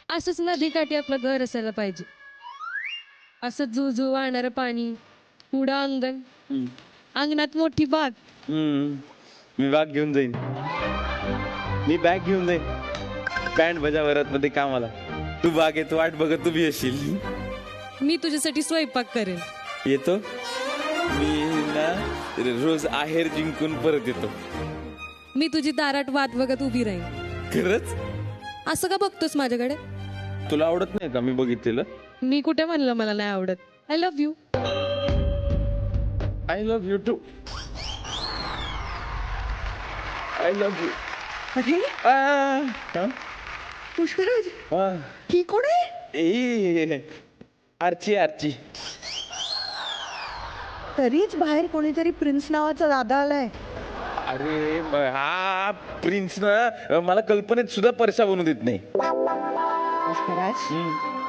असंच नदीकाठी आपलं घर असायला पाहिजे. असं झुळझुळ वाहणारं पाणी, पुढं अंगण, अंगणात मोठी बाग. मी बॅग घेऊन जाईन. मी बॅग घेऊन जाईन बँड बजा वरात मध्ये कामाला. तू बागेत वाट बघत तू बी येशील. मी तुझ्यासाठी स्वयंपाक करेन. येतो मी ना रोज आहेर जिंकून परत येतो. मी तुझी दारात वाट बघत उभी राहीन. खरंच? असं का बघतोस माझ्याकडे? तुला आवडत नाही का मी बघितलेलं? मी कुठे म्हणलं मला नाही आवडत. I love you. I love you too. I love you. अरे पुष्कराज, ही कोण आहे? आर्ची आर्ची. तरीच बाहेर कोणीतरी प्रिन्स नावाचा दादा आलाय. अरे हा प्रिन्स ना मला कल्पनेत सुद्धा परशा बनवू देत नाही. पुष्कराज,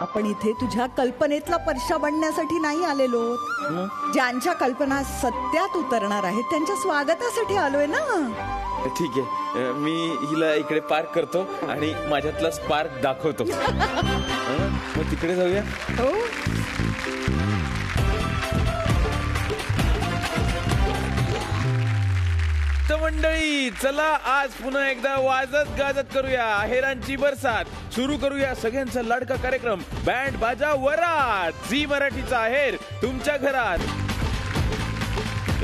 आपण इथे तुझ्या कल्पनेतला परशा बनण्यासाठी नाही आलेलो. ज्यांच्या कल्पना सत्यात उतरणार आहेत त्यांच्या स्वागतासाठी आलोय ना. ठीक आहे, मी हिला इकडे पार्क करतो आणि माझ्यातला स्पार्क दाखवतो. मग तिकडे जाऊया. हो, तर मंडळी चला आज पुन्हा एकदा वाजत गाजत करूया आहेरांची बरसात. सुरू करूया सगळ्यांचा लाडका कार्यक्रम बँड बाजा वरात. झी मराठीचा आहेर तुमच्या घरात.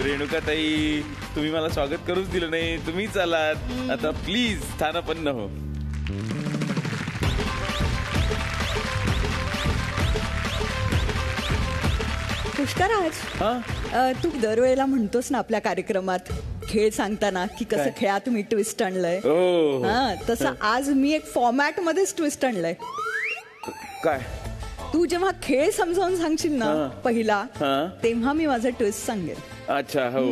रेणुकाताई, तुम्ही मला स्वागत करूच दिलं नाही. तुम्हीच आलात, आता प्लीज स्थानापन्न हो. पुष्कराज, तू दरवेळेला म्हणतोस ना आपल्या कार्यक्रमात खेळ सांगताना की कसं खेळा तुम्ही ट्विस्ट आणलंय. तसं आज मी एक फॉर्मॅट मध्येच ट्विस्ट आणलंय. काय? तू जेव्हा खेळ समजावून सांगशील ना पहिला, तेव्हा मी माझं ट्विस्ट सांगेन. अच्छा, हो.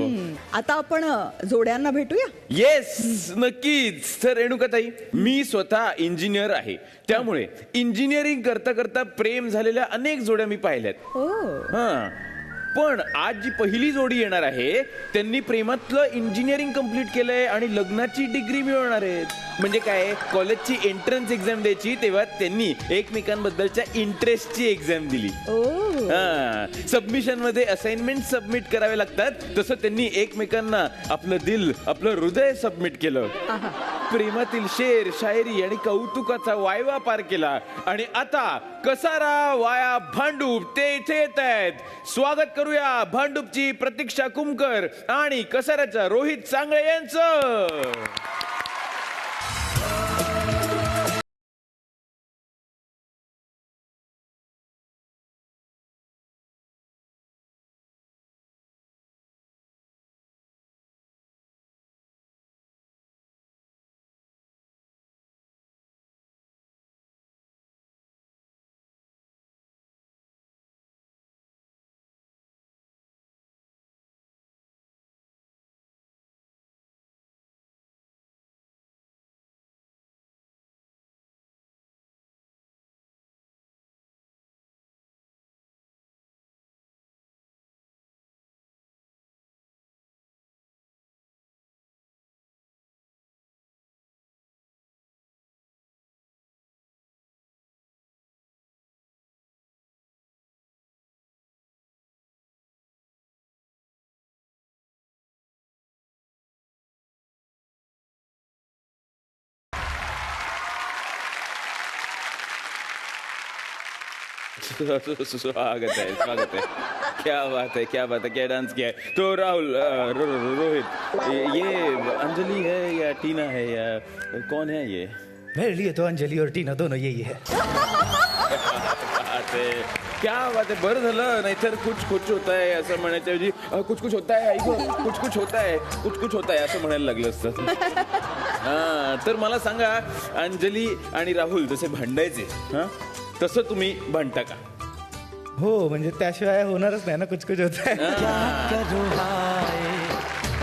आता आपण जोड्यांना भेटूया. येस, नक्कीच. तर रेणुकाताई, मी स्वतः इंजिनियर आहे, त्यामुळे इंजिनिअरिंग करता करता प्रेम झालेल्या अनेक जोड्या मी पाहिल्यात. पण आज जी पहिली जोडी येणार आहे त्यांनी प्रेमातलं इंजिनिअरिंग कंप्लीट केलंय आणि लग्नाची डिग्री मिळवणार आहेत. म्हणजे काय, कॉलेजची एंट्रन्स एक्झाम द्यायची तेव्हा त्यांनी एकमेकांबद्दलच्या इंटरेस्टची एक्झाम दिली. सबमिशन मध्ये असाइनमेंट सबमिट करावे लागतात, तसं त्यांनी एकमेकांना आपलं दिल, आपलं हृदय सबमिट केलं. प्रेमातील शेर, शायरी आणि कौतुकाचा वायवा पार केला. आणि आता कसारा वाया भांडूप ते इथे येत आहेत. स्वागत करूया भांडूपची प्रतीक्षा कुमकर आणि कसाऱ्याचा रोहित सांगळे यांचं. स्वागत है, स्वागत है. क्या बात है, क्या बात है, क्या डांस किया है. तो राहुल, रोहित, ये अंजलि है या टीना है या कौन है ये? मेरे लिए तो अंजलि और टीना दोनों यही है. क्या बात है. बरं झालं, नाहीतर कुछ कुछ होता है असं म्हणायच्या ऐवजी कुछ कुछ होता है, कुछ कुछ होता है, कुछ कुछ होता है असं म्हणायला लागलं असतं. तर मला सांगा, अंजली आणि राहुल जसे भांडायचे तसं तुम्ही भांडता का? हो, म्हणजे त्याशिवाय होणारच नाही ना. कुछ कुछ होत आहे.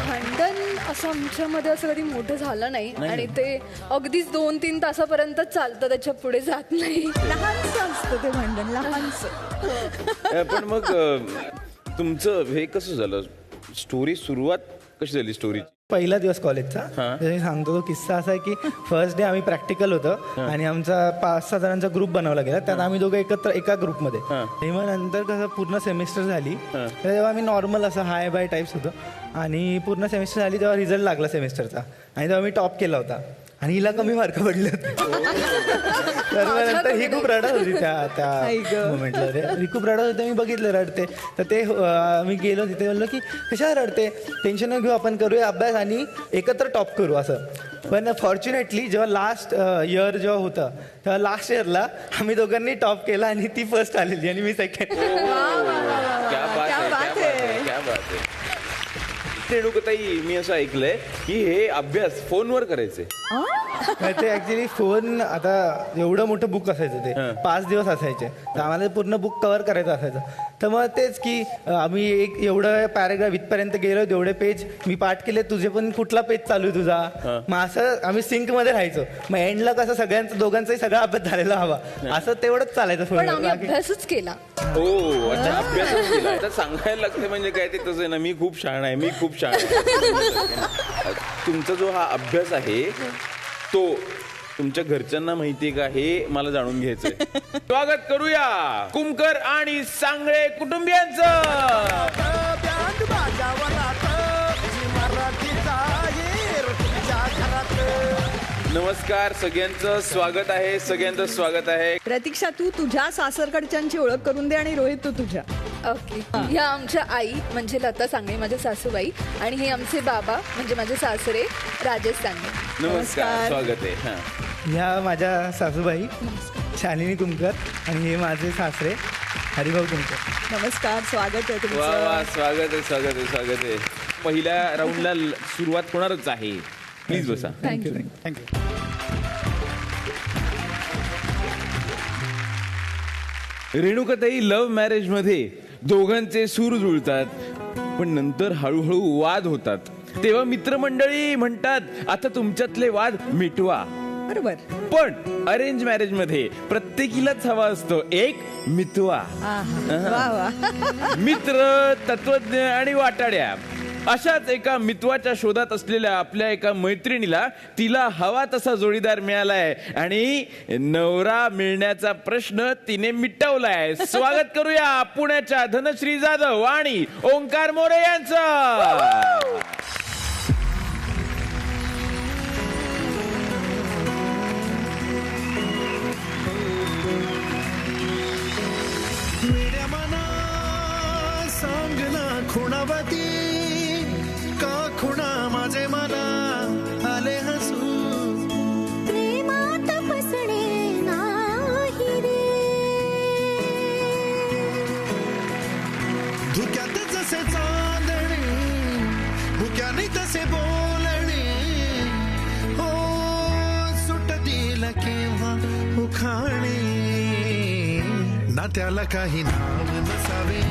भांडण असं आमच्यामध्ये असं कधी मोठं झालं नाही आणि ते अगदीच 2-3 तासापर्यंत चालतं, त्याच्या पुढे जात नाही. लहानसं असतं ते भांडण, लहानसं. पण मग तुमचं हे कसं झालं, स्टोरी सुरुवात कशी झाली स्टोरीची? पहिला दिवस कॉलेजचा जसं मी सांगतो तो किस्सा असा आहे की फर्स्ट डे आम्ही प्रॅक्टिकल होतं आणि आमचा 5-6 जणांचा ग्रुप बनवला गेला. त्यात आम्ही दोघं एकत्र एका ग्रुपमध्ये. आणि मग नंतर कसं पूर्ण सेमिस्टर झाली तर तेव्हा आम्ही नॉर्मल असं हाय बाय टाईप्स होतो आणि पूर्ण सेमिस्टर झाली तेव्हा रिझल्ट लागला सेमिस्टरचा आणि तेव्हा मी टॉप केला होता आणि हिला कमी मार्क पडले होते. तर मग नंतर ही खूप रडत होती त्या मोमेंटला. ही खूप रडत होते, मी बघितलं रडते. तर ते मी गेलो तिथे बोललो की कशा रडते, टेन्शन न घेऊ, आपण करूया अभ्यास आणि एकत्र टॉप करू असं. पण फॉर्च्युनेटली जेव्हा लास्ट इयर जेव्हा होतं तेव्हा लास्ट इयरला आम्ही दोघांनी टॉप केला आणि ती फर्स्ट आलेली आणि मी सेकंड. रेणुकाताई, मी असं ऐकलंय की हे अभ्यास फोनवर करायचे. ते ऍक्च्युली फोन आता एवढं मोठं बुक असायचं ते 5 दिवस असायचे तर आम्हाला पूर्ण बुक कव्हर करायचं असायचं. तर मग तेच की आम्ही एक एवढं पॅरेग्राफ इथपर्यंत गेलो तेवढे पेज मी पाठ केले, तुझे पण कुठला पेज चालू आहे तुझा. मग असं आम्ही सिंक मध्ये राहायचो. मग एंडला कसं सगळ्यांचं दोघांचाही सगळा अभ्यास झालेला हवा असं तेवढंच चालायचं पण आम्ही फोन. अभ्यासच केला. हो, अच्छा, अभ्यासच केला. आता सांगायला लागते म्हणजे काय ते तसं आहे ना, मी खूप शहाणा आहे, मी खूप शहाणा आहे. तुमचा जो हा अभ्यास आहे तो तुमच्या घरच्यांना माहितीये का हे मला जाणून घ्यायचंय. स्वागत करूया कुमकर आणि सांगळे कुटुंबियांचं. नमस्कार, सगळ्यांचं स्वागत आहे, सगळ्यांचं स्वागत आहे. प्रतीक्षा, तू तुझ्या सासरकडच्यांची ओळख करून दे आणि रोहित तू तुझ्या. ओके. ह्या आमच्या आई म्हणजे लता सांगणे, माझ्या सासूबाई, आणि हे आमचे बाबा म्हणजे माझे सासरे राजेश सांगणे. नमस्कार, स्वागत आहे. ह्या माझ्या सासूबाई शालिनी कुमकर आणि हे माझे सासरे हरिभाऊ कुमकर. नमस्कार, स्वागत आहे वा तुमचं. वा, स्वागत आहे, स्वागत आहे, स्वागत आहे. पहिल्या राऊंडला सुरुवात होणारच आहे. प्लीज बसा. थँक्यू. थँक्यू. रेणुकाताई, लव्ह मॅरेज मध्ये दोघांचे सूर जुळतात पण नंतर हळूहळू वाद होतात. तेव्हा मित्रमंडळी म्हणतात आता तुमच्यातले वाद मिटवा. बरोबर. पण अरेंज मॅरेज मध्ये प्रत्येकीलाच हवा असतो एक मितवा. वा वा. मित्र, तत्वज्ञ आणि वाटाड्या अशाच एका मित्वाच्या शोधात असलेल्या आपल्या एका मैत्रिणीला तिला हवा तसा जोडीदार मिळालाय आणि नवरा मिळण्याचा प्रश्न तिने मिटवलाय. स्वागत करूया पुण्याच्या धनश्री जाधव आणि ओंकार मोरे यांचं. सांग ना खुणावती का खुणा माझे मला आले हसू. प्रेमात फसणे नाही रे, धुक्यात जसे चांदणे भुक्याने तसे बोलणे. हो सुट दिल केव्हा उखाणे ना त्याला काही नाव नसावे.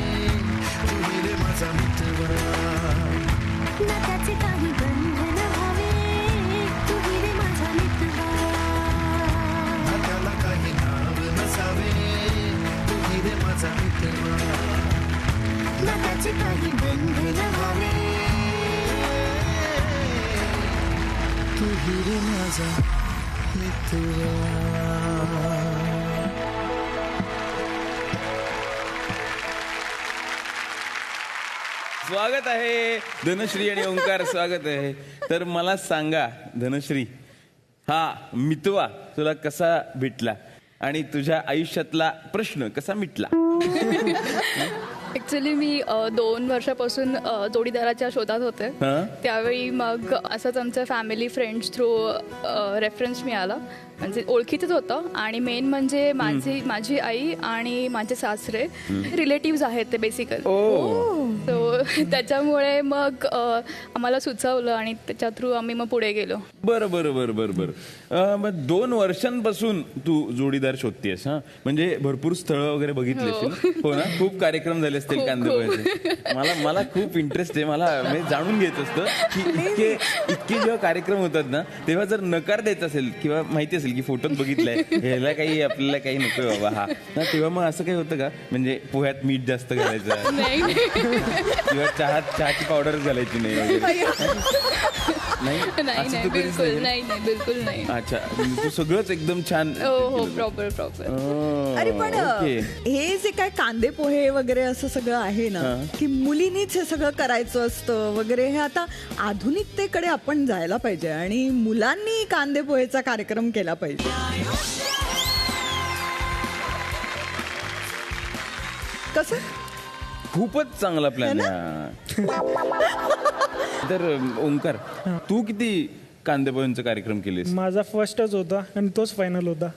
तुम्ही रे माझा मित्र ना त्याचे काही बंधन व्हावे. तुम्ही रे माझा मित्र, ना त्याला काही नाव नसावे. तुम्ही रे माझा मित्र ना त्याचे काही बंधन व्हावे. तुम्ही रे माझा मित्र. स्वागत आहे धनश्री आणि ओंकार, स्वागत आहे. तर मला सांगा धनश्री, हा मितवा तुला कसा भेटला आणि तुझ्या आयुष्यातला प्रश्न कसा मिटला? ऍक्च्युली मी 2 वर्षापासून जोडीदाराच्या शोधात होते. त्यावेळी मग असंच आमच्या फॅमिली फ्रेंड्स थ्रू रेफरन्स मिळाला, म्हणजे ओळखीतच होतं. आणि मेन म्हणजे माझी आई आणि माझे सासरे रिलेटिव्ह आहेत ते बेसिकली. सो त्याच्यामुळे मग आम्हाला सुचवलं आणि त्याच्या थ्रू आम्ही मग पुढे गेलो. बरं बरं बरं बरं बरं. मग 2 वर्षांपासून तू जोडीदार शोधतेस. हा, म्हणजे भरपूर स्थळं वगैरे बघितली असतील, हो ना? खूप कार्यक्रम झाले असतील कांदे. मला खूप इंटरेस्ट आहे. मला म्हणजे जाणून घ्यायचं असतं की इतके जेव्हा कार्यक्रम होतात ना तेव्हा जर नकार द्यायचा असेल किंवा माहिती असेल की फोटोत बघितलंय ह्याला काही आपल्याला काही नको बाबा हा, तेव्हा मग असं काही होतं का? म्हणजे पोह्यात मीठ जास्त घालायचं किंवा चहाची पावडर घालायची नाही वगैरे? नाही नाही असं नाही तू कधीच बिलकुल नाही नाही नाही बिलकुल नाही केलं? अच्छा तू सगळंच एकदम छान हो हो केलं. प्रॉपर प्रॉपर अरे पण ओके. हे जे काय कांदे पोहे वगैरे असं सगळं आहे ना की मुलीनीच हे सगळं करायचं असतं वगैरे, हे आता आधुनिकतेकडे आपण जायला पाहिजे आणि मुलांनी कांदे पोहेचा कार्यक्रम केला पाहिजे. कसं खूपच चांगला प्लॅन आहे. तर ओंकार तू किती कांदे पोह्यांचा कार्यक्रम केलेस? माझा फर्स्टच होता आणि तोच फायनल होता.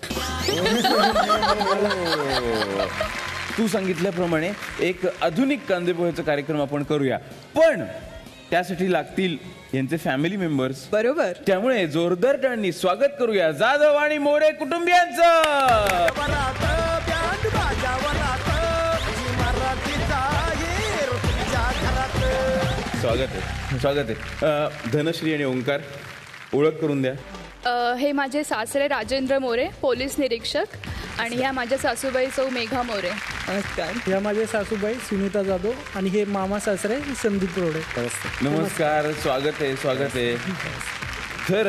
तू सांगितल्याप्रमाणे एक आधुनिक कांदे पोह्याचा कार्यक्रम आपण करूया, पण त्यासाठी लागतील यांचे फॅमिली मेंबर्स. बरोबर. त्यामुळे जोरदार टाळणी स्वागत करूया जाधव आणि मोरे कुटुंबियांचं. स्वागत आहे. धनश्री आणि ओंकार, ओळख करून द्या. हे माझे सासरे राजेंद्र मोरे, पोलीस निरीक्षक, आणि ह्या माझ्या सासूबाई सौ मेघा मोरे. या माझे सासूबाई सुनीता जाधव आणि हे मामा सासरे संदीप रोडे. नमस्कार, स्वागत आहे. तर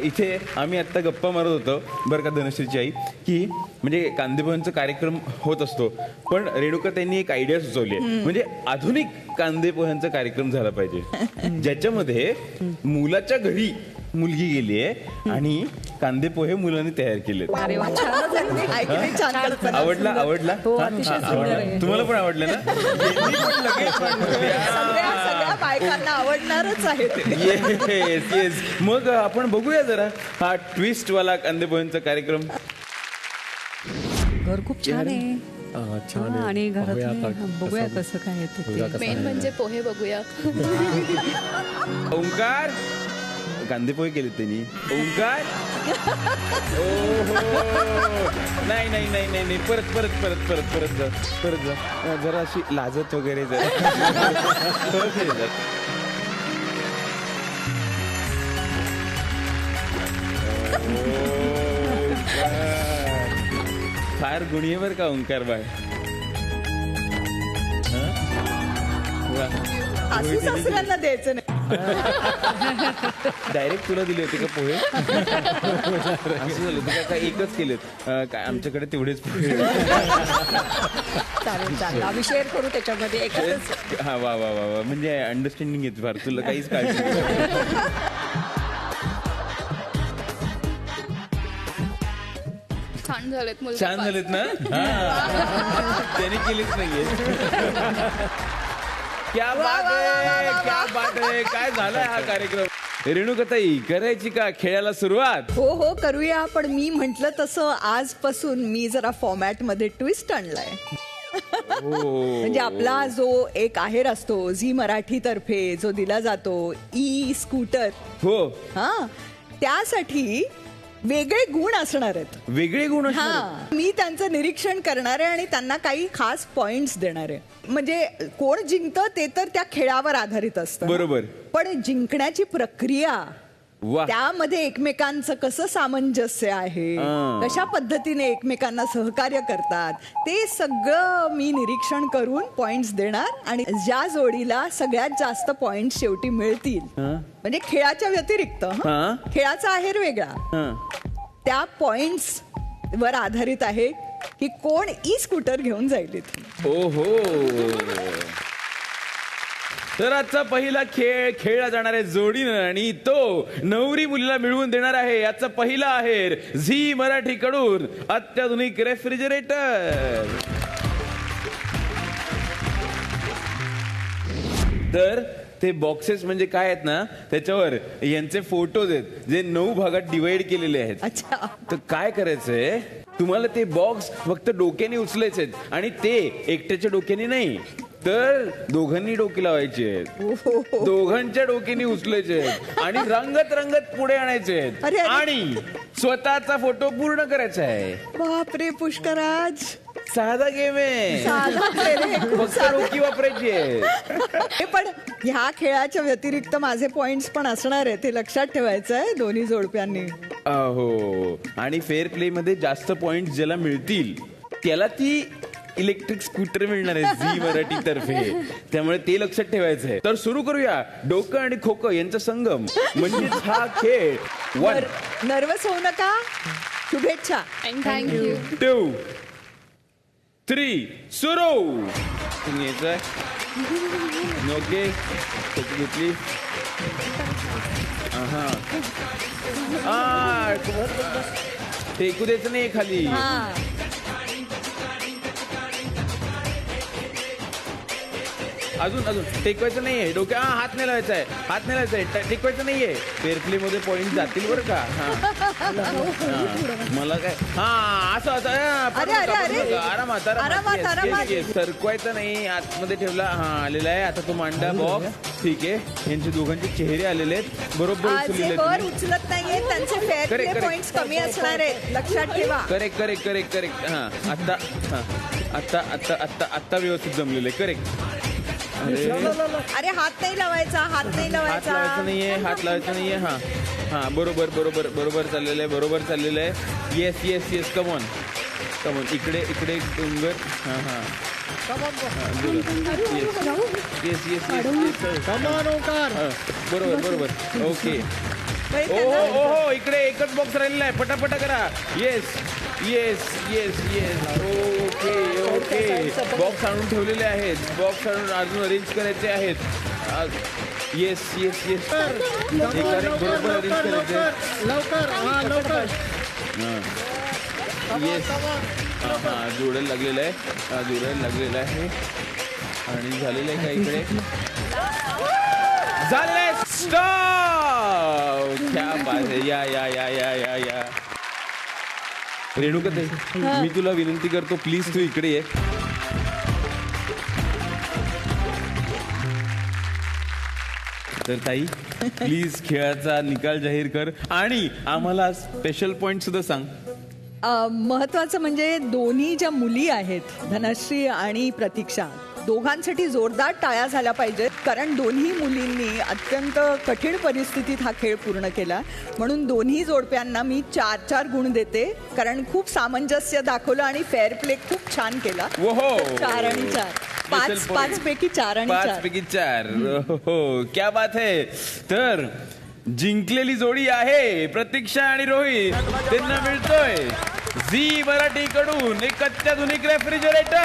इथे आम्ही आत्ता गप्पा मारत होतो बरं का धनश्रीची आई, की म्हणजे कांदे पोह्यांचा कार्यक्रम होत असतो, पण रेणुका त्यांनी एक आयडिया सुचवली आहे, म्हणजे आधुनिक कांदे पोह्यांचा कार्यक्रम झाला पाहिजे ज्याच्यामध्ये मुलाच्या घरी मुलगी गेली आहे आणि कांदे पोहे मुलांनी तयार केले. अरे वा, छानच आहे. ऐकलंय, छान कल्पना. आवडला तुम्हाला पण आवडलं ना? यांनी पण लगेच सगळ्या बायकांना आवडणारच आहे ते. येस. मग आपण बघूया जरा हा ट्विस्ट वाला कांदे पोह्यांचा कार्यक्रम. घर खूप छान आहे. हा, आणि घरात बघूया कसं काय आहे ते. मेन म्हणजे पोहे बघूया. ओंकार कांदे पोहे केले त्यांनी. ओंकार नाही परत जा जरा अशी लाजत वगैरे फार गुणी बर का ओंकार बाय. असं सासऱ्यांना द्यायचं नाही. डायरेक्ट तुला दिले होते का पोहे? असं झालं तुला काय एकच केलेत काय? आमच्याकडे तेवढेच पोहे. चालेल आम्ही शेअर करू त्याच्यामध्ये एकच. हा वा म्हणजे अंडरस्टँडिंग येते फार, तुला काहीच काळजी नाही. छान झालेत मुलगा छान पाच. झालेत ना? त्याने केलीच नाहीये. क्या बात आहे. काय झालाय हा कार्यक्रम? रेणुकाताई करायची का खेळायला सुरुवात? हो करूया, पण मी म्हंटल तसं आजपासून मी जरा फॉर्मॅट मध्ये ट्विस्ट आणलाय. म्हणजे आपला जो एक आहेर असतो झी मराठी तर्फे जो दिला जातो ई स्कूटर, हो हा, त्यासाठी वेगळे गुण असणार आहेत. वेगळे गुण हा, मी त्यांचं निरीक्षण करणार आहे आणि त्यांना काही खास पॉइंट्स देणार आहे. म्हणजे कोण जिंकतं ते तर त्या खेळावर आधारित असतं, बरोबर, पण जिंकण्याची प्रक्रिया, वा, त्यामध्ये एकमेकांचं कसं सामंजस्य आहे, कशा पद्धतीने एकमेकांना सहकार्य करतात, ते सगळं मी निरीक्षण करून पॉइंट्स देणार आणि ज्या जोडीला सगळ्यात जास्त पॉइंट्स शेवटी मिळतील, म्हणजे खेळाच्या व्यतिरिक्त खेळाचा आहेर वेगळा, त्या पॉइंट्स वर आधारित आहे की कोण ई स्कूटर घेऊन जाईल इथून. ओहो. तर आजचा पहिला खेळ खेळला जाणार आहे जोडीनं आणि तो नवरी मुलीला मिळवून देणार आहे याचा पहिला आहेर झी मराठी कडून अत्याधुनिक रेफ्रिजरेटर. तर ते बॉक्सेस म्हणजे काय आहेत ना, त्याच्यावर यांचे फोटोज आहेत जे 9 भागात डिवाइड केलेले आहेत. अच्छा, तर काय करायचंय, तुम्हाला ते बॉक्स फक्त डोक्याने उचलायचे आणि ते एकट्याच्या डोक्याने नाही, तर दोघांनी डोके लावायचे, दोघांच्या डोक्याने उचलायचे आणि रंगत रंगत पुढे आणायचे आणि स्वतःचा फोटो पूर्ण करायचा आहे. बापरे पुष्कराज, साधा गेम आहे, फक्त डोकी वापरायची आहे. पण ह्या खेळाच्या व्यतिरिक्त माझे पॉइंट्स पण असणार आहे, ते लक्षात ठेवायचं आहे दोन्ही जोडप्यांनी. हो, आणि फेअर प्ले मध्ये जास्त पॉइंट ज्याला मिळतील त्याला ती इलेक्ट्रिक स्कूटर मिळणार आहे झी मराठी तर्फे, त्यामुळे ते लक्षात ठेवायचं आहे. तर सुरू करूया. डोकं आणि खोकं यांचा संगम म्हणजेच हा खेळ. 1 नर्वस होऊ नका. शुभेच्छा. थँक्यू. 2 3 सुरू. तुम्ही यायचंय. ओके, खोकी घेतली. टेकू द्यायचं नाही खाली. अजून टेकवायचं नाहीये. डोक्या हात नाही लावायचा आहे. हात नाही लावायचा आहे. टेकवायचं नाहीये. फेअर प्ले मध्ये पॉइंट जातील बरं का. मला काय असं आरामात सरकवायचं नाही. आतमध्ये ठेवला. आलेला आहे. आता तो मांडा बॉक्स. ठीक आहे. यांचे दोघांचे चेहरे आलेले आहेत. बरोबर उचलत नाहीये. त्यांचे फेअर प्ले पॉइंट्स कमी असणार आहेत, लक्षात ठेवा. करेक्ट. आता व्यवस्थित जमलेलं आहे. करेक्ट. अरे हात नाही लावायचा. हात लावायचं नाहीये. हा बरोबर चाललेलं आहे. Yes come on. इकडे डोंगर. बरोबर. ओके. ओ इकडे एकच बॉक्स राहिलेला आहे. पटापटा करा. येस. ओके. बॉक्स आणून ठेवलेले आहेत. बॉक्स आणून अजून अरेंज करायचे आहेत. येस. बरोबर अरेंज करायचे. लवकर. येस. जोडायला लागलेलं आहे. आणि झालेलं आहे का इकडे. झालेलं. स्टॉप. क्या बात आहे. या रेणुकाताई, मी तुला विनंती करतो, प्लीज तू इकडे ये. तर ताई, प्लीज खेळाचा निकाल जाहीर कर आणि आम्हाला स्पेशल पॉइंट सुद्धा सांग. महत्वाचं म्हणजे दोन्ही ज्या मुली आहेत, धनश्री आणि प्रतीक्षा, दोघांसाठी जोरदार टाळ्या झाल्या पाहिजेत. कारण दोन्ही मुलींनी अत्यंत कठीण परिस्थितीत हा खेळ पूर्ण केला. म्हणून दोन्ही जोडप्यांना मी 4 गुण देते. कारण खूप सामंजस्य दाखवलं आणि फेअर प्ले खूप छान केला. 4 आणि 4. 5 पैकी 4 आणि 4. हो, क्या बात है. तर जिंकलेली जोडी आहे प्रतीक्षा आणि रोहित. त्यांना मिळतोय झी मराठी कडून एक अत्याधुनिक रेफ्रिजरेटर.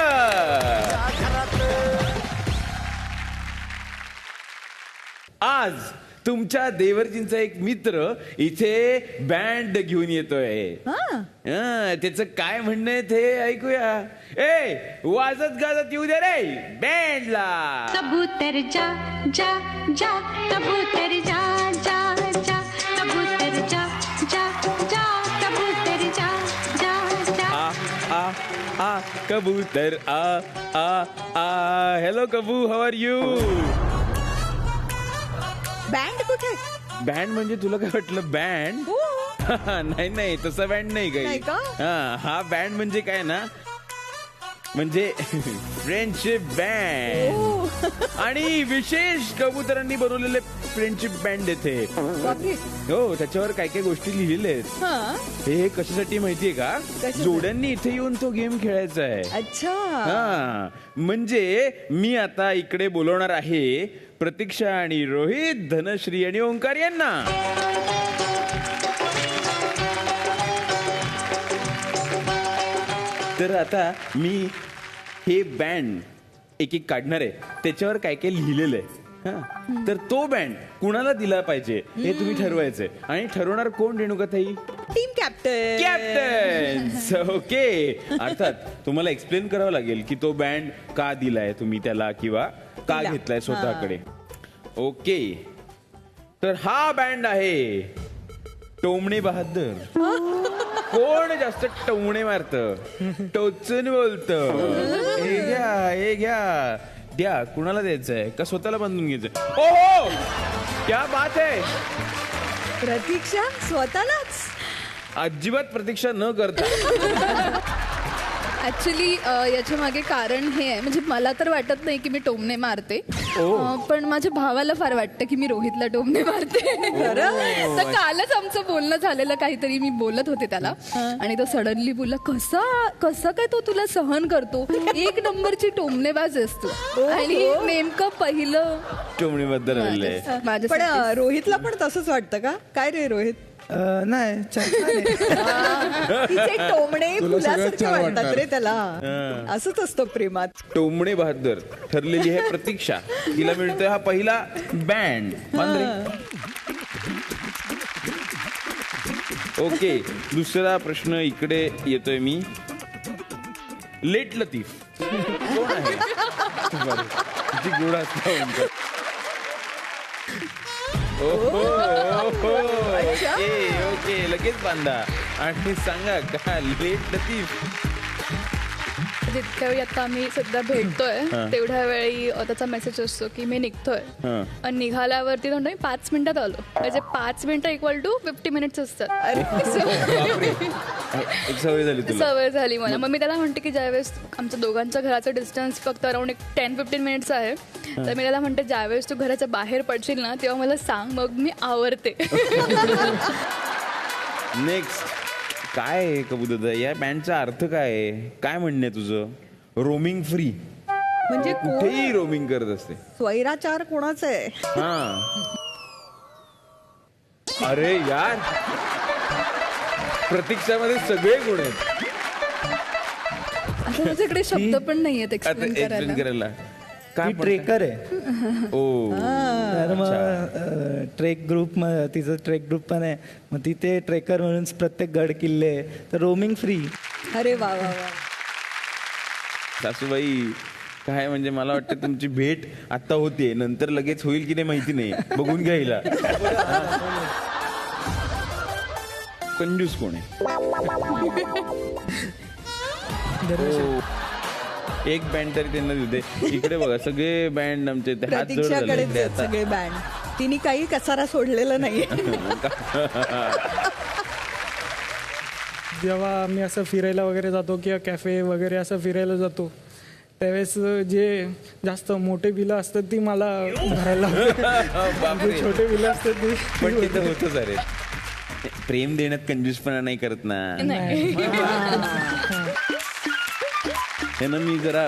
आज तुमच्या देवर्जींचा एक मित्र इथे बँड घेऊन येतोय. त्याचं काय म्हणणं आहे ते ऐकूया. वाजत गाजत येऊ दे रे बँडला. कबूतर जा जा जा, कबूतर जा जा जा, कबूतर जा जा जा, कबूतर जा जा जा. कबूतर हॅलो कबू, हाऊ आर यू. बँड कुठे. बँड म्हणजे तुला काय वाटलं बँड. नाही तसा बँड नाही काही. हा बँड म्हणजे काय ना, म्हणजे फ्रेंडशिप बँड. आणि विशेष कबुतरांनी बनवलेले फ्रेंडशिप बँड येथे. हो, त्याच्यावर काय काय गोष्टी लिहिलेल्या आहेत. हे कशासाठी माहितीये का, जोड्यांनी इथे येऊन तो गेम खेळायचा आहे. अच्छा. म्हणजे मी आता इकडे बोलवणार आहे प्रतीक्षा आणि रोहित, धनश्री आणि ओंकार यांना. तर आता मी हे बँड एक काढणार आहे. त्याच्यावर काय काय लिहिलेलं आहे. तर तो बँड कुणाला दिला पाहिजे हे तुम्ही ठरवायचंय. आणि ठरवणार कोण रेणुकाताई. Team captain. ओके. अर्थात तुम्हाला एक्सप्लेन करावं लागेल की तो बँड का दिलाय तुम्ही त्याला, किंवा का घेतलाय स्वतःकडे. ओके. तर हा बँड आहे टोमणे बहादर. कोण जास्त टोमणे मारत, टोचून बोलत. हे घ्या द्या. कुणाला द्यायचंय का स्वतःला बांधून घ्यायचंय. ओहो, क्या बात आहे. प्रतीक्षा स्वतःलाच. अजिबात प्रतीक्षा न करता. ऍक्च्युली याच्या मागे कारण हे आहे, म्हणजे मला तर वाटत नाही की मी टोमणे मारते, पण माझ्या भावाला फार वाटतं की मी रोहितला टोमणे मारते. तर कालच आमचं बोलणं झालेलं, काहीतरी मी बोलत होते त्याला आणि तो सडनली बोलला, कसा काय तो तुला सहन करतो, 1 नंबरची टोमणेबाज असतो. आणि नेमकं पहिलं टोमणीबद्दल बोलले. पण माझ्या रोहितला पण तसंच वाटतं का काय रे रोहित? नाही छान आहे. तिचे टोमणे फुलासारखे वाटतात रे त्याला. असंच असतं प्रेमात. टोमणे बहादर ठरलेली आहे प्रतीक्षा. तिला मिळतोय हा पहिला बँड. ओके, दुसरा प्रश्न इकडे येतोय मी. लेट लतीफ कोण आहे? किती गोड असतं. ओके, लगेच बांधा आणि सांगा का लेट लतीफ. जितक्या वेळी आता आम्ही सध्या भेटतोय तेवढ्या वेळी त्याचा मेसेज असतो की मी निघतोय, आणि निघाल्यावरती तो 5 मिनिटात आलो, म्हणजे 5 मिनिटं = 50 मिनिट्स असतात. एक सवय झाली तुला. सवय झाली मला. मग मी त्याला म्हणते की ज्यावेळेस आमच्या दोघांच्या घराचं डिस्टन्स फक्त अराउंड 10-15 मिनिट्स आहे, तर मी त्याला म्हणते ज्यावेळेस तू घराच्या बाहेर पडशील ना तेव्हा मला सांग, मग मी आवरते. नेक्स्ट काय आहे कबूतर, या बँडचा अर्थ काय आहे? काय म्हणणे तुझं? रोमिंग फ्री म्हणजे कुठेही रोमिंग करत असते. स्वैराचार कोणाचा आहे? हा, अरे यार, प्रतीक्षामध्ये सगळे गुण आहेत. आता माझ्याकडे शब्द पण नाही आहेत आता एक्सप्लेन एक्सप्लेन करायला. करायला. ती काय ट्रेकर आहे. ओ, तर मग ट्रेक ग्रुप, तिचं ट्रेक ग्रुप पण आहे. मग तिथे ट्रेकर म्हणून प्रत्येक गड किल्ले, तर रोमिंग फ्री. अरे वा वा वा. सासूबाई काय म्हणजे मला वाटतं तुमची भेट आता होतीये, नंतर लगेच होईल की नाही माहिती नाही, बघून घ्यायला. कंजूस कोण आहे? एक बँड तरी त्यांना देते. इकडे बघा सगळे बँड आमचे हात जोड प्रतीक्षाकडेच झाले. आहेत सगळे बँड. तिने काही कसारा सोडलेला नाही. जेव्हा आम्ही असं फिरायला वगैरे जातो किंवा कॅफे वगैरे असं फिरायला जातो, त्यावेळेस जे जास्त मोठे बिलं असतात ती मला भरायला लागतात. जे छोटे बिलं असतात ती पण तिथं होतच. अरे प्रेम देण्यात कंजूसपणा नाही करत ना. हे ना, मी जरा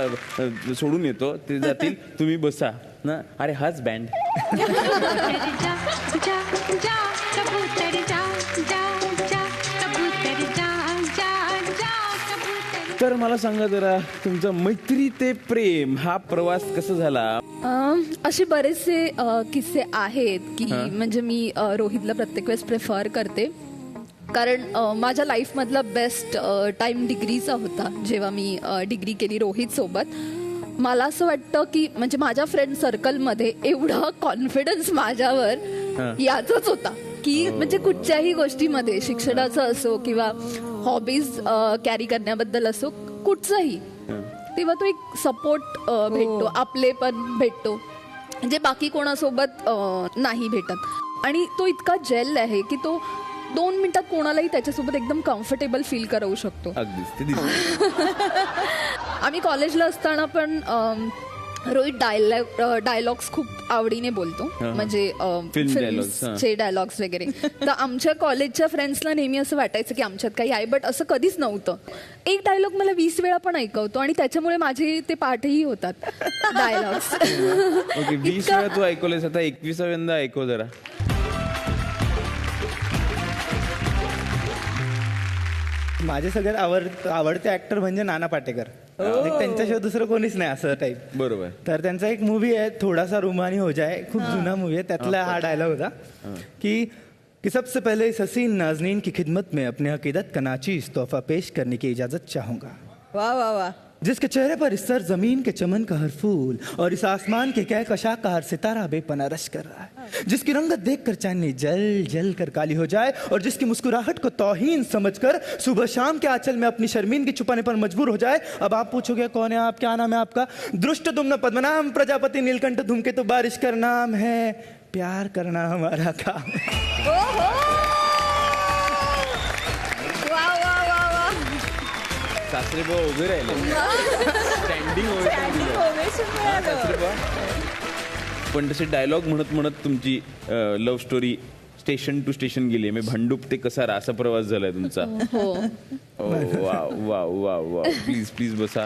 सोडून येतो, ते जातील, तुम्ही बसा ना. अरे हाच बँड. तर मला सांगा जरा, तुमचा मैत्री ते प्रेम हा प्रवास कसा झाला? असे बरेचसे किस्से आहेत की म्हणजे मी रोहितला प्रत्येक वेळेस प्रेफर करते, कारण माझ्या लाईफमधला बेस्ट टाइम डिग्रीचा होता जेव्हा मी डिग्री केली रोहित सोबत. मला असं वाटतं की म्हणजे माझ्या फ्रेंड सर्कलमध्ये एवढा कॉन्फिडन्स माझ्यावर याचाच होता की म्हणजे कुठच्याही गोष्टीमध्ये, शिक्षणाचं असो किंवा हॉबीज कॅरी करण्याबद्दल असो, कुठचंही, तेव्हा तो एक सपोर्ट भेटतो, आपले पण भेटतो, म्हणजे बाकी कोणासोबत नाही भेटत. आणि तो इतका जेल आहे की तो 2 मिनिटात कोणालाही त्याच्यासोबत एकदम कम्फर्टेबल फील करवू शकतो. आम्ही कॉलेजला असताना पण रोहित डायलॉग्स खूप आवडीने बोलतो, म्हणजे फिल्मचे डायलॉग्स वगैरे. तर आमच्या कॉलेजच्या फ्रेंड्सला नेहमी असं वाटायचं की आमच्यात काही आहे, बट असं कधीच नव्हतं. एक डायलॉग मला 20 वेळा पण ऐकवतो आणि त्याच्यामुळे माझे ते पाठही होतात डायलॉग्स. 20 वेळा तू ऐकवलेस, आता 21व्यांदा ऐकव जरा. माझे सगळ्यात आवडते ऍक्टर म्हणजे नाना पाटेकर. त्यांच्याशिवाय दुसरं कोणीच नाही असं टाईप. बरोबर. तर त्यांचा एक मूवी आहे थोडासा रुमानी हो जाए, खूप जुना मूवी आहे, त्यातला हा डायलॉग होता कि सबसे पहले इस हसीन नाजनीन की खिदमत में अपने अकीदत का नाचीज तोहफा पेश करने की इजाजत चाहूंगा. वा वा वा. जिसके चेहरे पर इस सर जमीन के चमन का हर फूल और इस आसमान के कहकशां का हर सितारा बेपना रश कर रहा है, जिसकी रंगत देखकर चांदनी जल जल कर काली हो जाए और जिसकी मुस्कुराहट को तौहीन समझकर सुबह शाम के आंचल में अपनी शर्मिंदगी छुपाने पर मजबूर हो जाए. अब आप पूछोगे कौन है आप, क्या नाम है आपका? दृष्टद्युम्न पद्मनाभ प्रजापति नीलकंठ धूमकेतु बारिश का नाम है, प्यार करना हमारा काम. सासरे बुवा उभे राहिले स्टँडिंग सासरे बुवा. पण तसे डायलॉग म्हणत म्हणत तुमची love story station to station गेली. मी भांडूप ते कसारा असा प्रवास झालाय तुमचा. वा वा वा वा. प्लीज प्लीज बसा.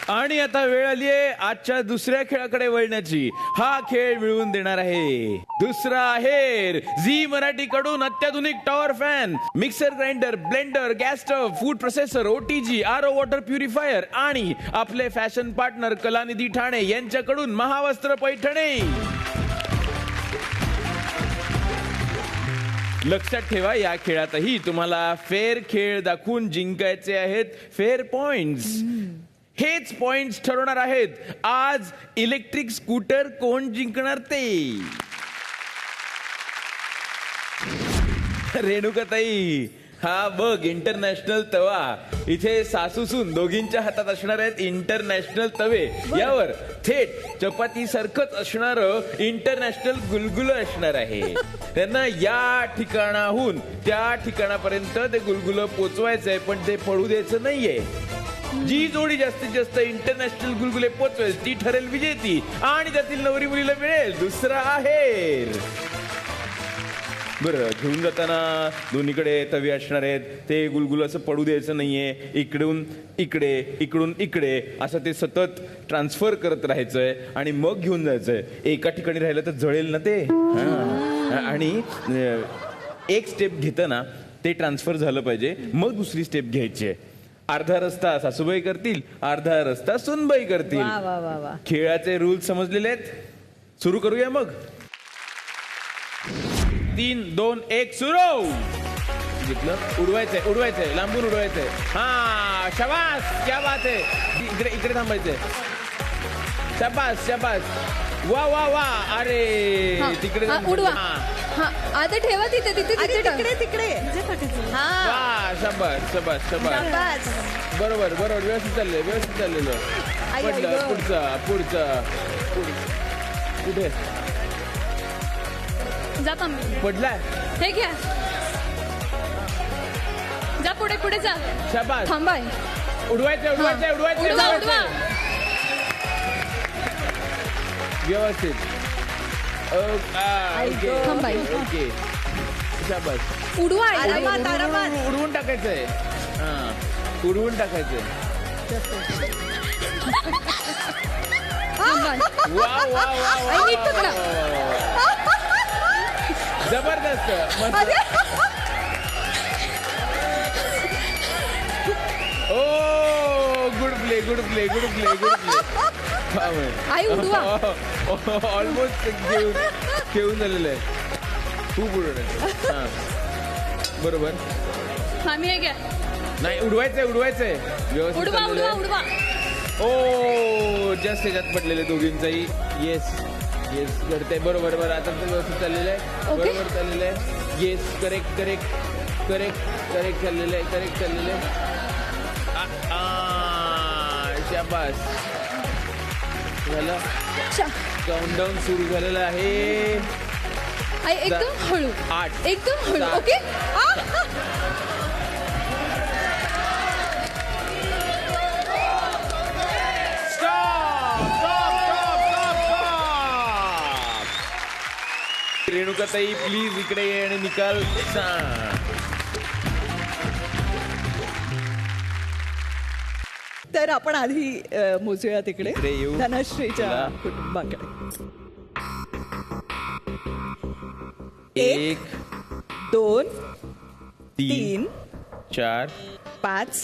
आणि आता वेळ आली आहे आजच्या दुसऱ्या खेळाकडे वळण्याची. हा खेळ मिळवून देणार आहे दुसरा आहेर. झी मराठी कडून अत्याधुनिक tower fan, mixer grinder, blender, gas stove, food processor, OTG, RO water purifier आणि आपले फॅशन पार्टनर कलानिधी ठाणे यांच्याकडून महावस्त्र पैठणे. लक्षात ठेवा, या खेळातही तुम्हाला फेअर खेळ दाखवून जिंकायचे आहेत फेअर पॉइंट्स. हेच पॉइंट्स ठरवणार आहेत आज इलेक्ट्रिक स्कूटर कोण जिंकणार ते. रेणुकाताई, हा बघ इंटरनॅशनल तवा. इथे सासूसून दोघींच्या हातात असणार आहेत इंटरनॅशनल तवे. यावर थेट चपाती सारखंच असणार इंटरनॅशनल गुलगुल असणार आहे. त्यांना या ठिकाणाहून त्या ठिकाणापर्यंत ते गुलगुल पोचवायचंय, पण ते पडू द्यायचं नाहीये. जी जोडी जास्तीत जास्त इंटरनॅशनल गुलगुले पोचवेल ती ठरेल विजेती आणि त्यातील नवरी मुलीला मिळेल दुसरा आहेर. बरं, घेऊन जाताना दोन्हीकडे तवे असणार आहेत. ते गुलगुल असं पडू द्यायचं नाहीये. इकडून इकडे, इकडून इकडे असं ते सतत ट्रान्सफर करत राहायचंय आणि मग घेऊन जायचंय. एका ठिकाणी राहिलं तर जळेल ना ते. आणि एक स्टेप घेताना ते ट्रान्सफर झालं पाहिजे, मग दुसरी स्टेप घ्यायची आहे. अर्धा रस्ता सासूबाई करतील, अर्धा रस्ता सुनबाई करतील. खेळाचे रूल समजलेले आहेत. सुरू करूया मग. 3, 2, 1 सुरू. घेतलं. उडवायचंय उडवायचंय, लांबून उडवायचंय. हा, शाबास, क्या बात आहे. इकडे इकडे थांबायचंय. शाबास शाबास. वा वा वा. अरे तिकडे उडवा. आता ठेवा तिथे तिथे तिकडे तिकडे. वा, शाबास शाबास शाबास. बरोबर बरोबर. व्यवस्थित चाललंय, व्यवस्थित चाललेलं. पडलं. पुढचा पुढचा. कुठे जाता मी. पडलाय. हे घ्या. जा पुढे पुढे जा. शाबास. थांबाय. उडवायचं उडवायचं उडवायचं उडवा उडवा. व्यवस्थित. थांबाय. ओके. शाबास. उडवा. उडवून टाकायचंय. हा, उडवून टाकायचंय. वा वा वा. जबरदस्त. ओ, good play good play good play good play. आई उडवा. ऑलमोस्ट घेऊन झालेलं आहे. खूप उडवलं. हा, बरोबर. आम्ही हे घ्या. नाही, उडवायचंय उडवायचंय. व्यवस्थित उडवा उडवा उडवा. ओ, जस्ट ह्याच्यात पडलेले दोघींचाही. येस येस, घडतंय. बरोबर बरोबर. आता तर व्यवस्थित चाललेलं आहे. बरोबर चाललेलं आहे. Yes, correct correct correct correct चाललेलं आहे. करेक्ट चाललेलं आहे. शाबास. झालं. काउंटडाऊन सुरू झालेलं आहे. एकदम हळू. 8, एकदम हळू. ओके. रेणुकाताई प्लीज इकडे ये आणि निकाल सांग. तर आपण आधी मोजूया तिकडे इकडे येऊ. धनश्रीच्या कुटुंबाकडे. 1, 2, 3, 3, 4, 5,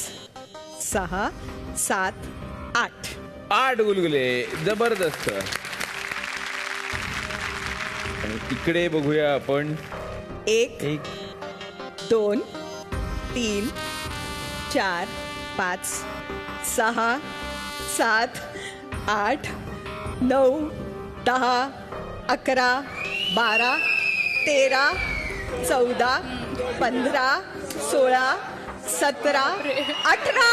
6, 7, 8. 8 गुलगुले. जबरदस्त. आणि तिकडे बघूया आपण. 1, 2, 3, 4, 5, 6, 7, 8, 9, 10, 11, 12, 13, 14, 15, 16, 17, 18.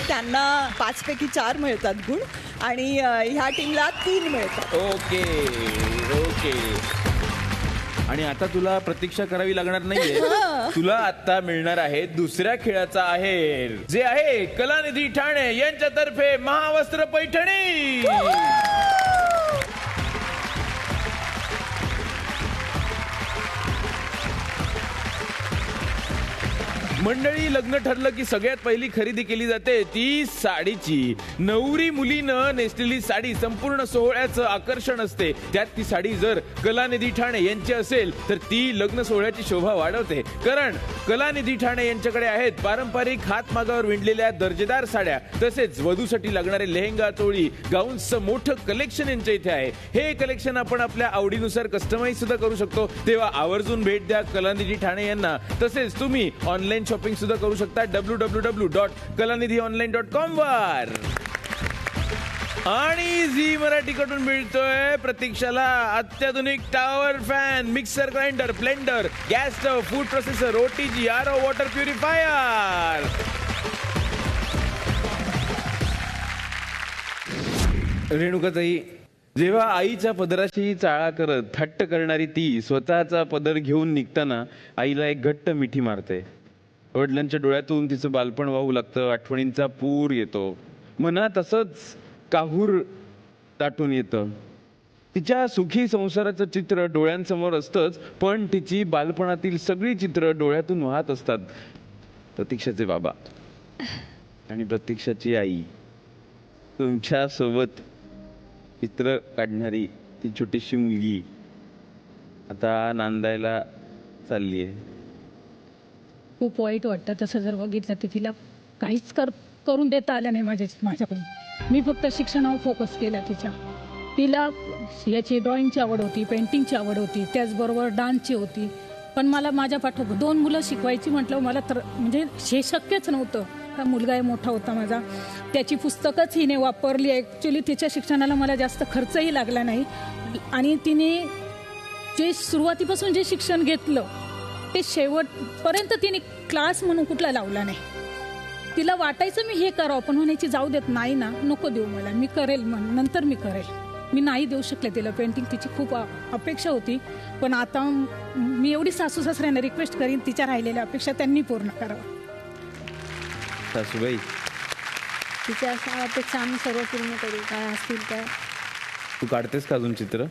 त्यांना 5 पैकी 4 मिळतात गुण आणि ह्या टीमला 3 मिळतात. Okay okay. आणि आता तुला प्रतीक्षा करावी लागणार नाहीये. तुला आता मिळणार आहे दुसऱ्या खेळाचा आहे, जे आहे कलानिधी ठाणे यांच्यातर्फे महावस्त्र पैठणी. मंडळी, लग्न ठरलं की सगळ्यात पहिली खरेदी केली जाते ती साडीची. नवरी मुलीनं नेसलेली साडी संपूर्ण सोहळ्याचं आकर्षण असते. त्यात ती साडी जर कलानिधी ठाणे यांची असेल तर ती लग्न सोहळ्याची शोभा वाढवते. कारण कलानिधी ठाणे यांच्याकडे आहेत पारंपरिक हातमागावर विणलेल्या दर्जेदार साड्या, तसेच वधूसाठी लागणारे लेहंगा, चोळी, गाऊन्सचं मोठं कलेक्शन यांच्या इथे आहे. हे कलेक्शन आपण आपल्या आवडीनुसार कस्टमाइज सुद्धा करू शकतो. तेव्हा आवर्जून भेट द्या कलानिधी ठाणे यांना. तसेच तुम्ही ऑनलाईन शॉपिंग सुद्धा करू शकता www.kalanidhionline.com वर. आणि झी मराठी कडून मिळतोय प्रतीक्षाला अत्याधुनिक tower fan, mixer, grinder, blender, gas stove, food processor, OTG, RO water purifier. रेणुकाताई, जेव्हा आईच्या पदराशी चाळा करत हट्ट करणारी ती स्वतःचा पदर घेऊन निघताना आईला एक घट्ट मिठी मारते. वडिलांच्या डोळ्यातून तिचं बालपण वाहू लागतं. आठवणींचा पूर येतो. मनात असंच काहूर दाटून येतं. तिच्या सुखी संसाराचं चित्र डोळ्यांसमोर असतंच, पण तिची बालपणातील सगळी चित्र डोळ्यातून वाहत असतात. प्रतीक्षाचे बाबा आणि प्रतीक्षाची आई, तुमच्या सोबत चित्र काढणारी ती छोटीशी मुलगी आता नांदायला चालली आहे. खूप वाईट वाटतं तसं जर बघितलं तर. तिला काहीच करून देता आलं नाही माझ्याकडून. मी फक्त शिक्षणावर फोकस केला तिच्या. तिला याची ड्रॉइंगची आवड होती, पेंटिंगची आवड होती, त्याचबरोबर डान्सची होती. पण मला माझ्या पाठोपाठ 2 मुलं शिकवायची म्हटलं मला तर म्हणजे हे शक्यच नव्हतं. हा मुलगा मोठा होता माझा, त्याची पुस्तकच हिने वापरली. ॲक्च्युली तिच्या शिक्षणाला मला जास्त खर्चही लागला नाही. आणि तिने जे सुरुवातीपासून जे शिक्षण घेतलं ते शेवटपर्यंत तिने क्लास म्हणून कुठला लावला नाही. तिला वाटायचं मी हे करावं, पण म्हणायची जाऊ देत नाही ना, नको देऊ मला, मी करेल नंतर मी करेल. मी नाही देऊ शकले तिला पेंटिंग. तिची खूप अपेक्षा होती. पण आता मी एवढी सासू सासऱ्यांना रिक्वेस्ट करीन तिच्या राहिलेल्या अपेक्षा त्यांनी पूर्ण करावं. सासूबाई, तिच्या अशा अपेक्षा आम्ही सर्व पूर्ण करू. काय असतील काय. तू काढतेस का अजून चित्र?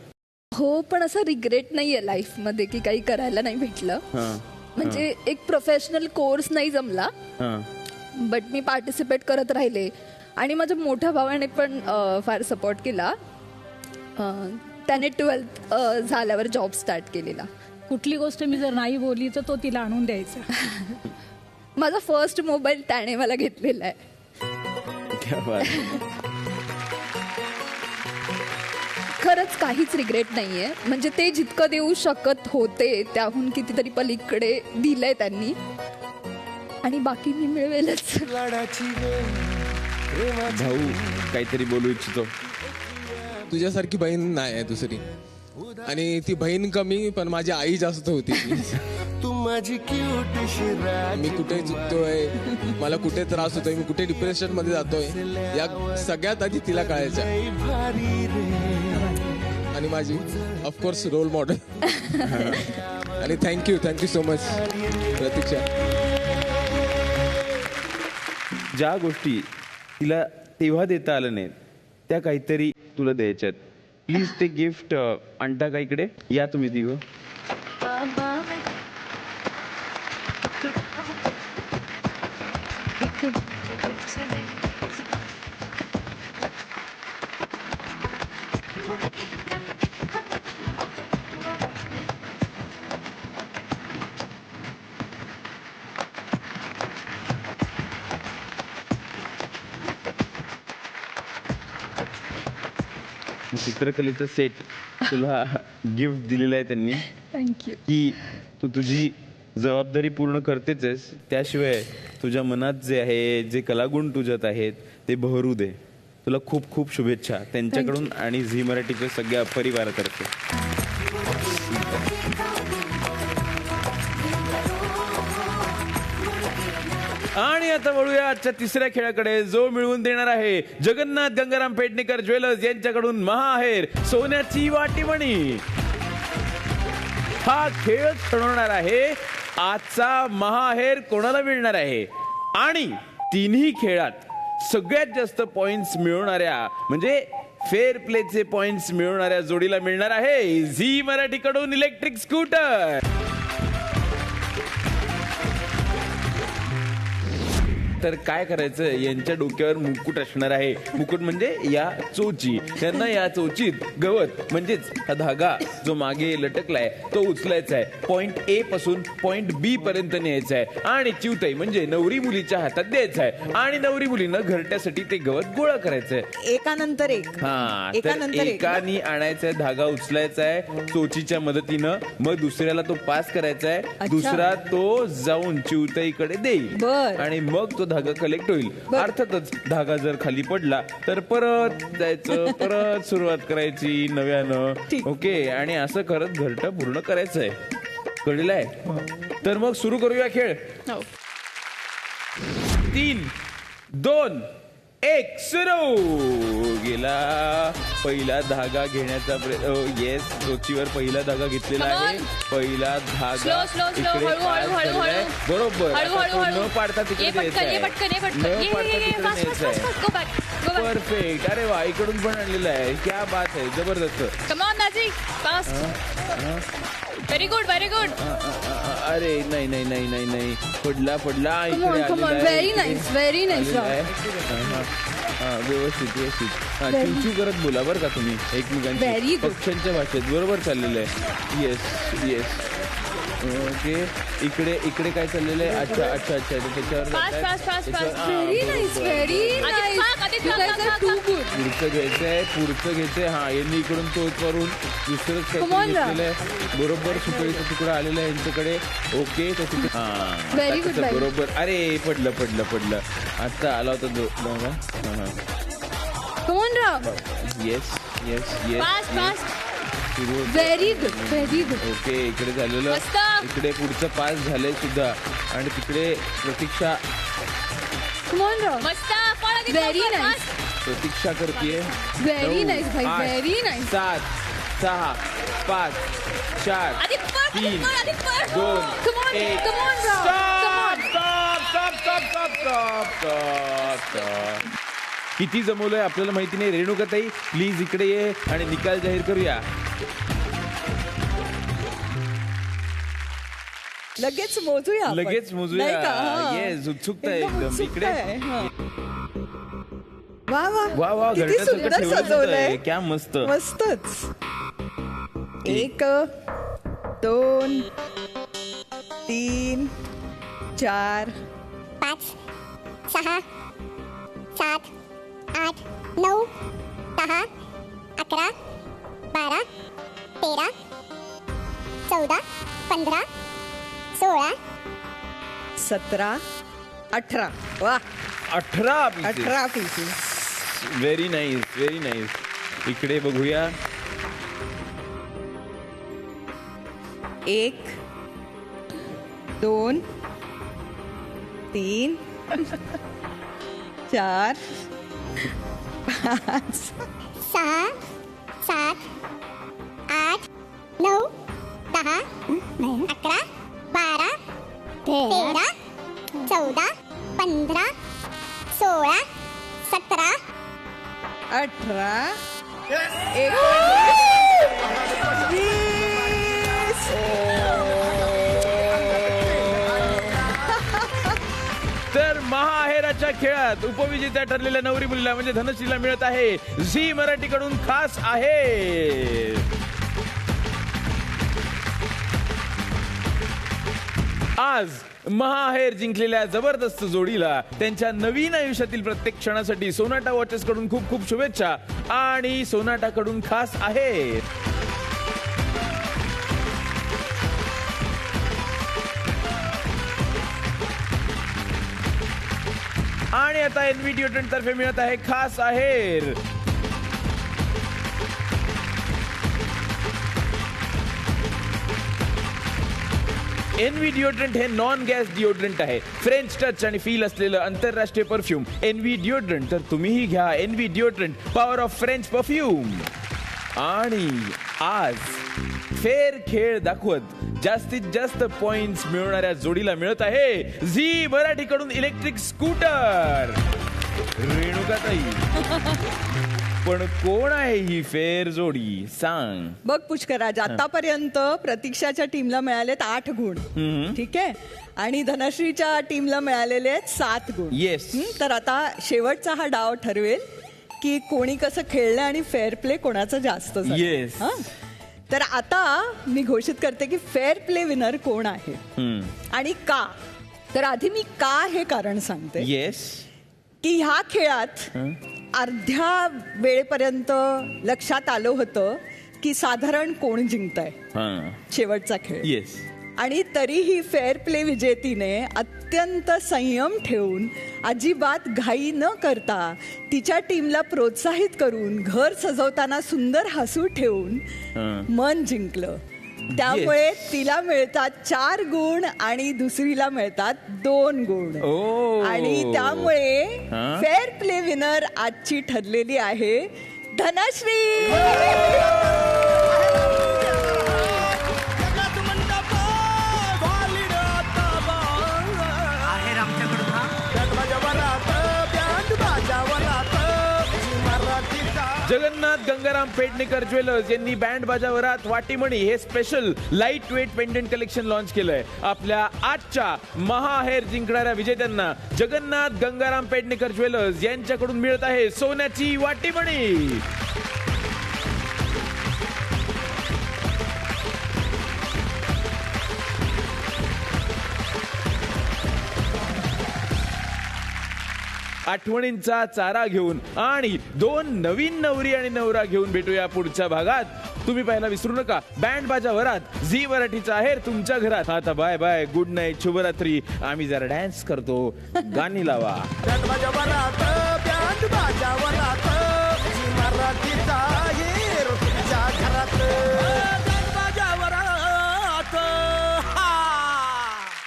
हो, पण असं रिग्रेट नाही आहे लाईफमध्ये की काही करायला नाही भेटलं. म्हणजे एक प्रोफेशनल कोर्स नाही जमला, बट मी पार्टिसिपेट करत राहिले. आणि माझ्या मोठ्या भावाने पण फार सपोर्ट केला. त्याने 12th झाल्यावर जॉब स्टार्ट केलेला. कुठली गोष्ट मी जर नाही बोलली तर तो तिला आणून द्यायचा. माझा फर्स्ट मोबाईल त्याने मला घेतलेला आहे. खरंच काहीच रिग्रेट नाहीये. म्हणजे ते जितकं देऊ शकत होते त्याहून कितीतरी पलीकडे दिलंय त्यांनी. आणि बाकी मी मिळवेलच. भाऊ काहीतरी बोलू इच्छितो. तुझ्यासारखी बहीण नाही आहे दुसरी. आणि ती बहीण कमी, पण माझी आई जास्त होती. मी कुठे चुकतोय, मला कुठे त्रास होतोय, मी कुठे डिप्रेशन मध्ये जातोय, या सगळ्यात आधी तिला कळायचं. आणि माझी ऑफकोर्स रोल मॉडेल. आणि थँक्यू सो मच प्रतीक्षा. ज्या गोष्टी तिला तेव्हा देता आलं नाही त्या काहीतरी तुला द्यायच्यात. प्लीज ते गिफ्ट आणता का इकडे? या तुम्ही तिघं. चित्रकलेचं सेट तुला गिफ्ट दिलेलं आहे त्यांनी. थँक्यू. की तू तुझी जबाबदारी पूर्ण करतेच आहेस, त्याशिवाय तुझ्या मनात जे आहे, जे कलागुण तुझ्यात आहेत ते बहरू दे. तुला खूप खूप शुभेच्छा त्यांच्याकडून आणि झी मराठीच्या सगळ्या परिवारातर्फे. आणि आता वळूया आजच्या तिसऱ्या खेळाकडे, जो मिळवून देणार आहे जगन्नाथ गंगाराम पेडणेकर ज्वेलर्स यांच्याकडून महाहेर सोन्याची वाटीमणी. हा खेळ ठरवणार आहे आजचा महाहेर कोणाला मिळणार आहे. आणि तिन्ही खेळात सगळ्यात जास्त पॉइंट्स मिळवणाऱ्या म्हणजे फेअर प्लेचे पॉइंट्स मिळवणाऱ्या जोडीला मिळणार आहे झी मराठीकडून इलेक्ट्रिक स्कूटर. तर काय करायचं, यांच्या डोक्यावर मुकुट असणार आहे. मुकुट म्हणजे या चोची. त्यांना या चोचीत गवत म्हणजेच हा धागा जो मागे लटकलाय तो उचलायचा आहे. पॉइंट ए पासून पॉइंट बी पर्यंत न्यायचा आहे. आणि चिवताई म्हणजे नवरी मुलीच्या हातात द्यायचा आहे. आणि नवरी मुलीनं घरट्यासाठी ते गवत गोळा करायचंय एकानंतर एक. हा, तर एकानंतर एक. एकानी आणायचा धागा उचलायचा आहे चोचीच्या मदतीनं. मग दुसऱ्याला तो पास करायचा आहे. दुसरा तो जाऊन चिवताईकडे देईल. बर. आणि मग तो धागा कलेक्ट होईल. अर्थातच धागा जर खाली पडला तर परत जायचं, परत सुरुवात करायची नव्यानं. ओके, आणि असं करत घरटा पूर्ण करायचंय. कळलेलं आहे? तर मग सुरू करूया खेळ. 3, 2, 1 सुरू. गेला पहिला धागा घेण्याचा येस, चोचीवर पहिला धागा घेतलेला आहे. पहिला धागा इकडे पास झालेला आहे. बरोबर. न पाडता तिकडे द्यायचा आहे. न पाडता तिकडे न्यायचा आहे. परफेक्ट. अरे वा, इकडून पण आणलेला आहे. क्या बात आहे, जबरदस्त. Very good, very good. अरे नाही नाही नाही नाही नाही, पडला पडला. इकडे व्हेरी नाईस, व्हेरी नाईस. व्यवस्थित व्यवस्थित. चिवचिव करत बोला बरं का तुम्ही एकमेकांची, पक्ष्यांच्या भाषेत. बरोबर चाललेलं आहे. Yes yes. ओके, इकडे इकडे काय चाललेलं आहे. अच्छा अच्छा अच्छा, त्याच्यावर पुढचं घ्यायचंय, पुढचं घ्यायचंय. हा, यांनी इकडून तोच वरून दुसरंच काय घेतलेलं आहे. बरोबर सुपारीचा तुकडा आलेला आहे यांच्याकडे. ओके, तर तिकडे हा बरोबर. अरे पडलं पडलं पडलं. आता आला होता जो बघा. Yes yes yes. Very good, very good. Okay, इकडे झालेलं. इकडे पुढचं पास झालंय सुद्धा. आणि तिकडे प्रतीक्षा व्हेरी नाईस. प्रतीक्षा करतीये. व्हेरी नाईस भाई, व्हेरी नाईस. 7, 6, 5, 4, 3, 2, 1. किती जमवलंय आपल्याला माहिती नाही. रेणुकाताई प्लीज इकडे ये आणि निकाल जाहीर करूया. लगेच मोजूया आपण. लगेच मोजूया. नाही का? हा. येस, उत्सुकता आहे एकदम. इकडे वा वा वा वा, किती घरट्यासारखं सुंदर ठेवलं सजवलंय. क्या मस्त. मस्तच. 1, 2, 3, 4, 5, 6, 7, 8, 9, 10, 11, 12, 13, 14, 15, 16, 17, 18. वा, 18 pieces. Very nice, very nice. इकडे बघूया. 1, 2, 3, 4, 5, 6, 7, 8, 9, 10, 11, 12, 13, 14, 15, 16, 17, 18, 19, 20. तर महाहेराच्या खेळात उपविजेत्या ठरलेल्या नवरी मुलीला म्हणजे धनश्रीला मिळत आहे झी मराठीकडून खास आहे. आज महाहेर जिंकलेल्या जबरदस्त जोडीला त्यांच्या नवीन आयुष्यातील प्रत्येक क्षणासाठी सोनाटा वॉचेस कडून खूप खूप शुभेच्छा. आणि सोनाटा कडून खास आहे. आणि आता एनव्हीडिओ तर्फे मिळत आहे खास आहेर. एनव्ही डिओड्रंट हे नॉन गॅस डिओड्रंट आहे. फ्रेंच टच आणि फील असलेलं आंतरराष्ट्रीय परफ्यूम एनव्ही डिओड्रंट. तर तुम्हीही घ्या envy deodorant, power of French perfume. आणि आज फेर खेळ दाखवत जास्तीत जास्त पॉइंट्स मिळवणाऱ्या जोडीला मिळत आहे झी मराठीकडून इलेक्ट्रिक स्कूटर. रेणुकाताई, पण कोण आहे ही फेर जोडी सांग. बघ पुष्कराज, आतापर्यंत प्रतीक्षाच्या टीमला मिळालेत 8 गुण. ठीक आहे. आणि धनश्रीच्या टीमला मिळालेले आहेत 7 गुण. येस. तर आता शेवटचा हा डाव ठरवेल की कोणी कसं खेळलं आणि फेअर प्ले कोणाचा जास्त झाला. येस. तर आता मी घोषित करते की फेअर प्ले विनर कोण आहे आणि का. तर आधी मी का हे कारण सांगते. येस. की ह्या खेळात अर्ध्या वेळेपर्यंत लक्षात आलं होतं की साधारण कोण जिंकतंय शेवटचा खेळ. येस. आणि तरीही फेअर प्ले विजेतीने अत्यंत संयम ठेवून, अजिबात घाई न करता, तिच्या टीमला प्रोत्साहित करून, घर सजवताना सुंदर हसू ठेवून मन जिंकलं. त्यामुळे तिला मिळतात 4 गुण आणि दुसरीला मिळतात 2 गुण. आणि त्यामुळे फेअर प्ले विनर आजची ठरलेली आहे धनश्री. जगन्नाथ गंगाराम पेडणेकर ज्वेलर्स यांनी बँड बाजावरात वाटीमणी हे special light weight pendant collection launch केलंय. आपल्या आजच्या महाहेर जिंकणाऱ्या विजेत्यांना जगन्नाथ गंगाराम पेडणेकर ज्वेलर्स यांच्याकडून मिळत आहे सोन्याची वाटीमणी. आठवणींचा चारा घेऊन आणि 2 नवीन नवरी आणि नवरा घेऊन भेटूया पुढच्या भागात. तुम्ही पाहायला विसरू नका बँड बाजा वरात, झी मराठीचा आहेर तुमच्या घरात. आता बाय बाय, गुड नाईट, शुभरात्री. आम्ही जरा डान्स करतो, गाणी लावा. बँड बाजा वरात, बँड बाजा वरात, झी मराठीचा आहेर तुमच्या घरात.